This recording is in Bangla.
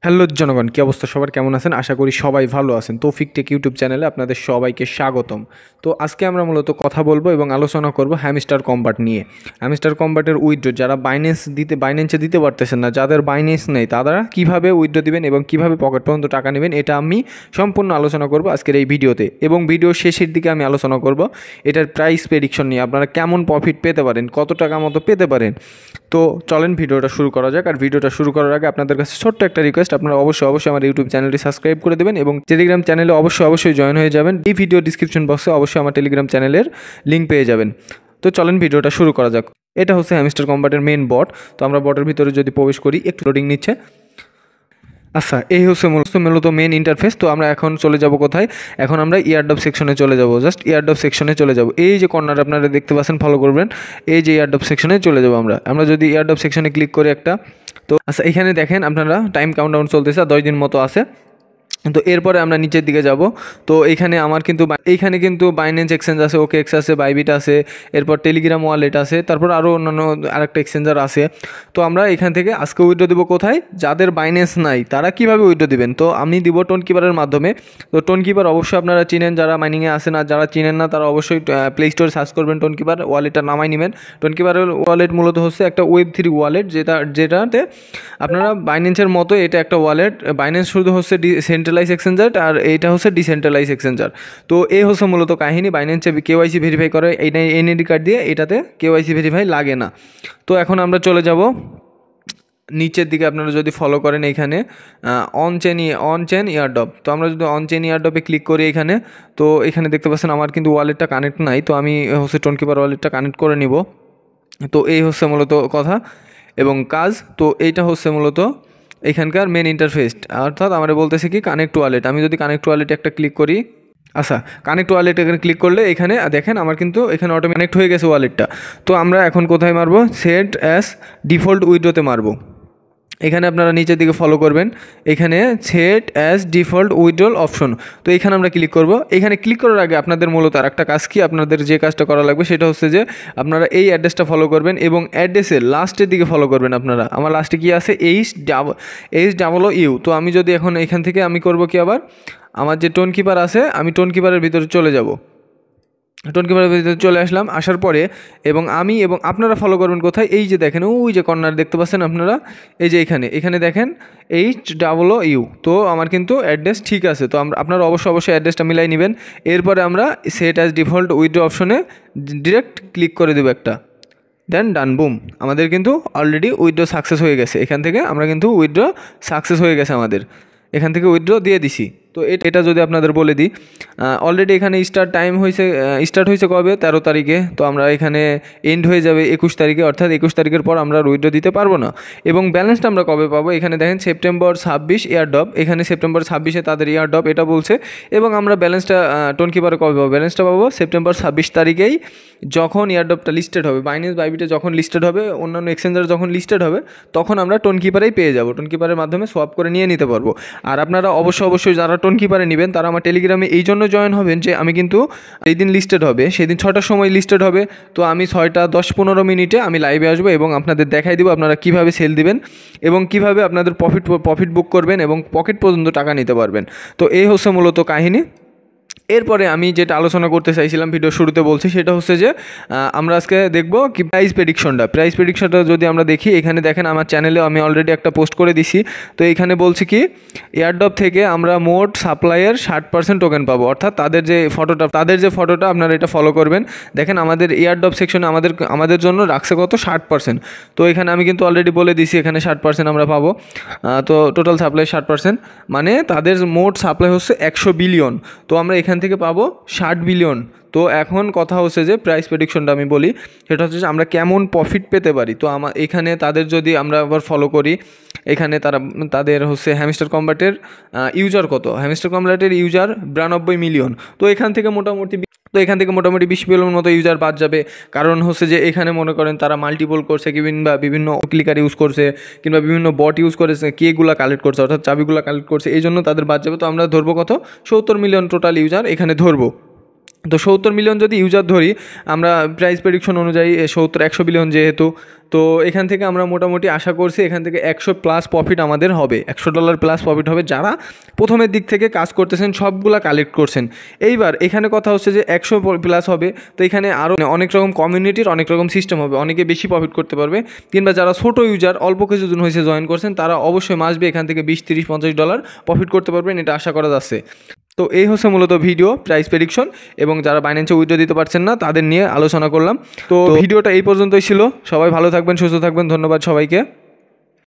হ্যালো জনগণ, কী অবস্থা সবার? কেমন আছেন? আশা করি সবাই ভালো আছেন। তৌফিক টেক ইউটিউব চ্যানেলে আপনাদের সবাইকে স্বাগতম। তো আজকে আমরা মূলত কথা বলবো এবং আলোচনা করব হ্যামস্টার কম্বাট নিয়ে। হ্যামস্টার কম্বাটের উইথড্র যারা বাইন্যান্সে দিতে পারতেছেন না, যাদের বাইন্যান্স নেই, তারা কীভাবে উইথড্র দিবেন এবং কীভাবে পকেট পর্যন্ত টাকা নেবেন, এটা আমি সম্পূর্ণ আলোচনা করব আজকের এই ভিডিওতে। এবং ভিডিও শেষের দিকে আমি আলোচনা করব এটার প্রাইস প্রেডিকশন নিয়ে, আপনারা কেমন প্রফিট পেতে পারেন, কত টাকা মতো পেতে পারেন। তো চলেন ভিডিওটা শুরু করা যাক। আর ভিডিওটা শুরু করার আগে আপনাদের কাছে ছোট্ট একটা রিকোয়েস্ট, আপনারা অবশ্যই আমার ইউটিউব চ্যানেলটি সাবস্ক্রাইব করে দেবেন এবং টেলিগ্রাম চ্যানেলে অবশ্যই জয়েন হয়ে যাবেন। এই ভিডিও ডিসক্রিপশন বক্সে অবশ্যই আমার টেলিগ্রাম চ্যানেলের লিঙ্ক পেয়ে যাবেন। তো চলেন ভিডিওটা শুরু করা যাক। এটা হচ্ছে হ্যামস্টার কম্বাটের মেন বট। তো আমরা বটের ভিতরে যদি প্রবেশ করি, একটু লোডিং নিচ্ছে। আচ্ছা, এই হচ্ছে মূলত মেন ইন্টারফেস। তো আমরা এখন চলে যাব কোথায়? এখন আমরা ইয়ারড্রপ সেকশনে চলে যাব। জাস্ট ইয়ারড্রপ সেকশনে চলে যাব। এই যে কর্নার আপনারা দেখতে পাচ্ছেন, ফলো করবেন। এই যে ইয়ারড্রপ সেকশনে চলে যাব আমরা যদি ইয়ারড্রপ সেকশনে ক্লিক করি একটা, তো আচ্ছা এখানে দেখেন আপনারা টাইম কাউন্টডাউন চলতেছে, 10 দিন মতো আছে। তো এরপরে আমরা নিচের দিকে যাব। তো এইখানে কিন্তু বাইন্যান্স এক্সচেঞ্জ আছে, OKX আছে, বাইবিট আছে, এরপর টেলিগ্রাম ওয়ালেট আছে, তারপর আরও অন্যান্য আরেকটা এক্সচেঞ্জার আছে। তো আমরা এখান থেকে আজকে উইথড্র দেবো কোথায়? যাদের বাইন্যান্স নাই তারা কিভাবে উইথড্র দিবেন? তো আমি দিব টোনকিপারের মাধ্যমে। তো টোনকিপার অবশ্যই আপনারা চিনেন, যারা মাইনিংয়ে আসেন, আর যারা চিনেন না তারা অবশ্যই প্লে স্টোরে সার্চ করবেন, টোনকিপার ওয়ালেটটা নামাই নেবেন। টোনকিপারের ওয়ালেট মূলত হচ্ছে একটা Web3 ওয়ালেট, যেটাতে আপনারা বাইন্যান্সের মতো এটা একটা ওয়ালেট। বাইন্যান্স শুধু হচ্ছে সেন্ট্রালাইজ এক্সচেঞ্জার, আর এইটা হচ্ছে ডিসেন্ট্রালাইজ এক্সচেঞ্জার। তো এই হচ্ছে মূলত কাহিনী। বাইন্যান্সে কেওয়াইসি ভেরিফাই করে এইটা এনআইডি কার্ড দিয়ে, এটাতে কেওয়াইসি ভেরিফাই লাগে না। তো এখন আমরা চলে যাব নিচের দিকে। আপনারা যদি ফলো করেন এখানে অন চেন ইয়ারড্রপ। তো আমরা যদি অন চেন ইয়ারড্রপে ক্লিক করি এখানে, তো এখানে দেখতে পাচ্ছেন আমার কিন্তু ওয়ালেটটা কানেক্ট নাই। তো আমি হচ্ছে টোনকিপার ওয়ালেটটা কানেক্ট করে নিব। তো এই হচ্ছে মূলত কথা এবং কাজ। তো এইটা হচ্ছে মূলত এখানকার মেন ইন্টারফেস, অর্থাৎ আমরা বলতেছি কি কানেক্ট ওয়ালেট। আমি যদি কানেক্ট ওয়ালেটে একটা ক্লিক করি, আচ্ছা কানেক্ট ওয়ালেট এখানে ক্লিক করলে এখানে দেখেন আমার কিন্তু এখানে অটোমেটিক কানেক্ট হয়ে গেছে ওয়ালেটটা। তো আমরা এখন কোথায় মারবো? সেট অ্যাজ ডিফল্ট উইথড্রোতে মারবো। এখানে আপনারা নিচের দিকে ফলো করবেন, এখানে set as default withdrawal option. তো এখানে আমরা ক্লিক করব। এখানে ক্লিক করার আগে আপনাদের মূলত আর একটা কাজ কি, আপনাদের যে কাজটা করা লাগবে সেটা হচ্ছে যে আপনারা এই অ্যাড্রেসটা ফলো করবেন এবং অ্যাড্রেসের লাস্টের দিকে ফলো করবেন। আপনারা আমার লাস্টে কি আছে? HOU। তো আমি যদি এখন এখান থেকে আমি করব কি, আবার আমার যে টোনকিপার আছে, আমি টোনকিপারের ভিতরে চলে যাব। টোনকিপারের ভিতরে চলে আসলাম। আসার পরে এবং আপনারা ফলো করবেন কোথায়? এই যে দেখেন, ওই যে কর্নার দেখতে পাচ্ছেন আপনারা, এই যে এখানে দেখেন HOU। তো আমার কিন্তু অ্যাড্রেস ঠিক আছে। তো আপনারা অবশ্যই অ্যাড্রেসটা মিলাই নেবেন। এরপরে আমরা সেট অ্যাজ ডিফল্ট উইথড্র অপশনে ডিরেক্ট ক্লিক করে দেবো একটা, দেন ডান, বুম, আমাদের কিন্তু অলরেডি উইথড্র সাকসেস হয়ে গেছে। এখান থেকে আমরা কিন্তু উইথড্র সাকসেস হয়ে গেছে, আমাদের এখান থেকে উইথড্র দিয়ে দিছি। তো এটা যদি আপনাদের বলে দিই, অলরেডি এখানে স্টার্ট হয়েছে কবে? 13 তারিখে। তো আমরা এখানে এন্ড হয়ে যাবে 21 তারিখে, অর্থাৎ 21 তারিখের পর আমরা উইথড্র দিতে পারবো না। এবং ব্যালেন্সটা আমরা কবে পাবো? এখানে দেখেন সেপ্টেম্বর 26 ইয়ারড্রপ, এখানে সেপ্টেম্বর 26-এ তাদের ইয়ারড্রপ এটা বলছে। এবং আমরা ব্যালেন্সটা টোনকিপারে কবে পাবো? ব্যালেন্সটা পাবো সেপ্টেম্বর 26 তারিখেই, যখন ইয়ারড্রপটা লিস্টেড হবে, বাইন্যান্স বাইবিটে যখন লিস্টেড হবে, অন্যান্য এক্সচেঞ্জারে যখন লিস্টেড হবে, তখন আমরা টোনকিপারেই পেয়ে যাবো। টোনকিপারের মাধ্যমে সোয়াপ করে নিয়ে নিতে পারবো। আর আপনারা অবশ্যই যারা টোনকিপারে নেবেন তারা আমার টেলিগ্রামে এই জন্য জয়েন হবেন যে আমি কিন্তু এই দিন লিস্টেড হবে, সেদিন 6টার সময় লিস্টেড হবে। তো আমি 6টা 10-15 মিনিটে আমি লাইভে আসবো এবং আপনাদের দেখাই দিব আপনারা কীভাবে সেল দিবেন এবং কীভাবে আপনাদের প্রফিট বুক করবেন এবং পকেট পর্যন্ত টাকা নিতে পারবেন। তো এই হচ্ছে মূলত কাহিনী। এরপরে আমি যেটা আলোচনা করতে চাইছিলাম, ভিডিও শুরুতে বলছি, সেটা হচ্ছে যে আমরা আজকে দেখব কি প্রাইস প্রেডিকশনটা যদি আমরা দেখি, এখানে দেখেন আমার চ্যানেলে আমি অলরেডি একটা পোস্ট করে দিছি। তো এখানে বলছি কি এয়ারড্রপ থেকে আমরা মোট সাপ্লাইয়ের 60% টোকেন পাবো, অর্থাৎ তাদের যে ফটোটা আপনারা এটা ফলো করবেন। দেখেন আমাদের এয়ারড্রপ সেকশনে আমাদের জন্য রাখছে কত? 60%। তো এখানে আমি কিন্তু অলরেডি বলে দিছি এখানে 60% আমরা পাবো। তো টোটাল সাপ্লাই 60%, মানে তাদের মোট সাপ্লাই হচ্ছে 100 বিলিয়ন। তো আমরা এখান থেকে পাবো 60 বিলিয়ন। তো এখন কথা হচ্ছে যে প্রাইস প্রেডিকশনটা আমি বলি, সেটা হচ্ছে যে আমরা কেমন প্রফিট পেতে পারি। তো এখানে তাদের যদি আমরা আবার ফলো করি, এখানে তাদের হচ্ছে হ্যামস্টার কম্বাটের ইউজার কত? হ্যামস্টার কম্বাটের ইউজার 92 মিলিয়ন। তো এখান থেকে মোটামুটি 20 মিলিয়ন মতো ইউজার বাদ যাবে। কারণ হচ্ছে যে এখানে মনে করেন তারা মাল্টিপল করছে, কিংবা বিভিন্ন ক্লিকার ইউজ করছে, কিংবা বিভিন্ন বট ইউজ করেছে, কেগুলা কালেক্ট করছে, অর্থাৎ চাবিগুলো কালেক্ট করছে, এই জন্য তাদের বাদ যাবে। তো আমরা ধরবো কত? 70 মিলিয়ন টোটাল ইউজার এখানে ধরবো। তো 70 মিলিয়ন যদি ইউজার ধরি আমরা প্রাইস প্রেডিকশন অনুযায়ী 100 বিলিয়ন যেহেতু, তো এখান থেকে আমরা মোটামুটি আশা করছি এখান থেকে 100+ প্রফিট আমাদের হবে, $100+ প্রফিট হবে যারা প্রথমের দিক থেকে কাজ করতেছেন, সবগুলা কালেক্ট করছেন। এইবার এখানে কথা হচ্ছে যে 100+ হবে, তো এখানে আরও অনেক রকম কমিউনিটির অনেক রকম সিস্টেম হবে, অনেকে বেশি প্রফিট করতে পারবে, কিংবা যারা ছোটো ইউজার অল্প কিছুদিন হয়েছে জয়েন করছেন তারা অবশ্যই মাসবে এখান থেকে $20, $30, $50 প্রফিট করতে পারবেন, এটা আশা করা যাচ্ছে। তো এই হচ্ছে মূলত ভিডিও প্রাইস প্রেডিকশন, এবং যারা বাইন্যান্সে উইথড্র দিতে পারছেন না তাদের নিয়ে আলোচনা করলাম। তো ভিডিওটা এই পর্যন্তই ছিল। সবাই ভালো থাকবেন, সুস্থ থাকবেন, ধন্যবাদ সবাইকে।